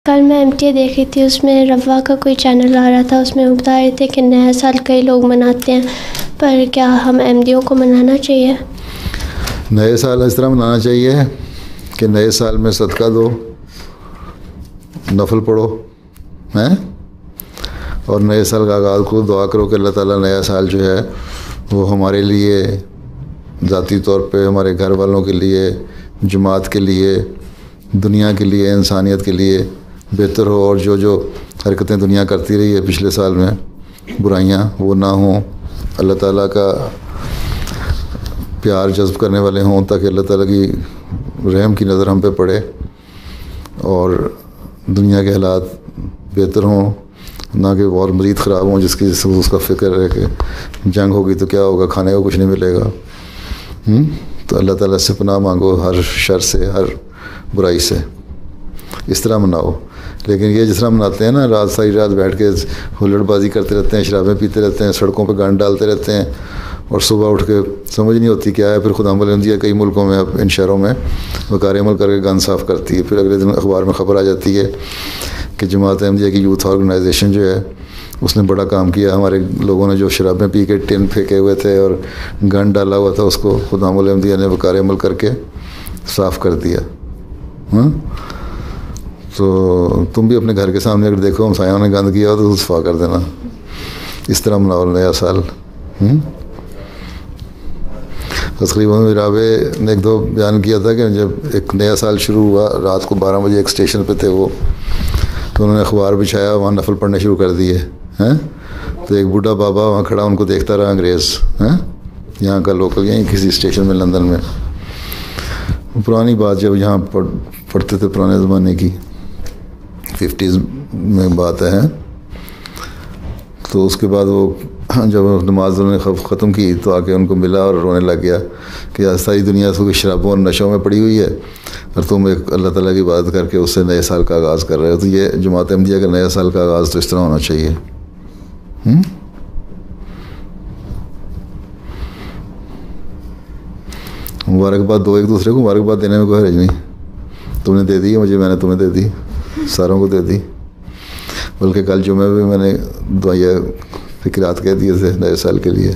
کل میں MTA دیکھی تھی، اس میں روا کا کوئی چینل آ رہا تھا، اس میں وہ بتا رہے تھے کہ نیا سال کئی لوگ مناتے ہیں، پر کیا ہم احمدیوں کو منانا چاہیے؟ نئے سال اس طرح منانا چاہیے کہ نئے سال میں صدقہ دو، نفل پڑھو ہیں، اور نئے سال کا آغاز کو دعا کرو کہ اللہ تعالیٰ نیا سال جو ہے وہ ہمارے لیے ذاتی طور پہ، ہمارے گھر والوں کے لیے، جماعت کے لیے، دنیا کے لیے، انسانیت کے لیے بہتر ہو، اور جو حرکتیں دنیا کرتی رہی ہے پچھلے سال میں برائیاں وہ نہ ہوں، اللہ تعالیٰ کا پیار جذب کرنے والے ہوں، تاکہ اللہ تعالیٰ کی رحم کی نظر ہم پہ پڑے اور دنیا کے حالات بہتر ہوں، نہ کہ اور مزید خراب ہوں، جس کی اس کا فکر ہے کہ جنگ ہوگی تو کیا ہوگا، کھانے کو کچھ نہیں ملے گا۔ تو اللہ تعالیٰ سے پناہ مانگو ہر شر سے، ہر برائی سے، اس طرح مناؤ۔ لیکن یہ جس طرح مناتے ہیں نا، رات ساری رات بیٹھ کے ہلڑ بازی کرتے رہتے ہیں، شرابیں پیتے رہتے ہیں، سڑکوں پہ گند ڈالتے رہتے ہیں، اور صبح اٹھ کے سمجھ نہیں ہوتی کیا ہے۔ پھر خدا بلندیہ کئی ملکوں میں، اب ان شہروں میں وقار عمل کر کے گند صاف کرتی ہے، پھر اگلے دن اخبار میں خبر آ جاتی ہے کہ جماعت احمدیہ کی یوتھ آرگنائزیشن جو ہے اس نے بڑا کام کیا، ہمارے لوگوں نے جو شرابیں پی کے ٹن پھینکے ہوئے تھے اور گند ڈالا ہوا تھا، اس کو خدا احمدیہ نے وقار عمل کر کے صاف کر دیا۔ تو تم بھی اپنے گھر کے سامنے اگر دیکھو ہمسایوں نے گند کیا ہو تو صفا کر دینا، اس طرح مناؤ نیا سال۔ تقریباً رابع نے ایک دو بیان کیا تھا کہ جب ایک نیا سال شروع ہوا، رات کو 12 بجے ایک اسٹیشن پہ تھے وہ، تو انہوں نے اخبار بچھایا، وہاں نفل پڑھنے شروع کر دیے ہیں۔ تو ایک بوڑھا بابا وہاں کھڑا ان کو دیکھتا رہا، انگریز ہیں، یہاں کا لوکل، یہیں کسی اسٹیشن میں لندن میں۔ پرانی بات جب یہاں پڑھتے تھے، پرانے زمانے کی 50s میں بات ہے، تو اس کے بعد وہ جب نماز انہوں نے ختم کی تو آ کے ان کو ملا اور رونے لگ گیا کہ ساری دنیا تو شرابوں اور نشوں میں پڑی ہوئی ہے، اور تم ایک اللہ تعالیٰ کی عبادت کر کے اس سے نئے سال کا آغاز کر رہے ہو۔ تو یہ جماعت احمدیہ کا نیا سال کا آغاز تو اس طرح ہونا چاہیے۔ مبارکباد دو ایک دوسرے کو، مبارکباد دینے میں کوئی حرج نہیں، تم نے دے دی مجھے، میں نے تمہیں دے دی، ساروں کو دے دی۔ بلکہ کل جمعہ میں نے دعائیں فکرات کہہ دیے تھے نئے سال کے لیے۔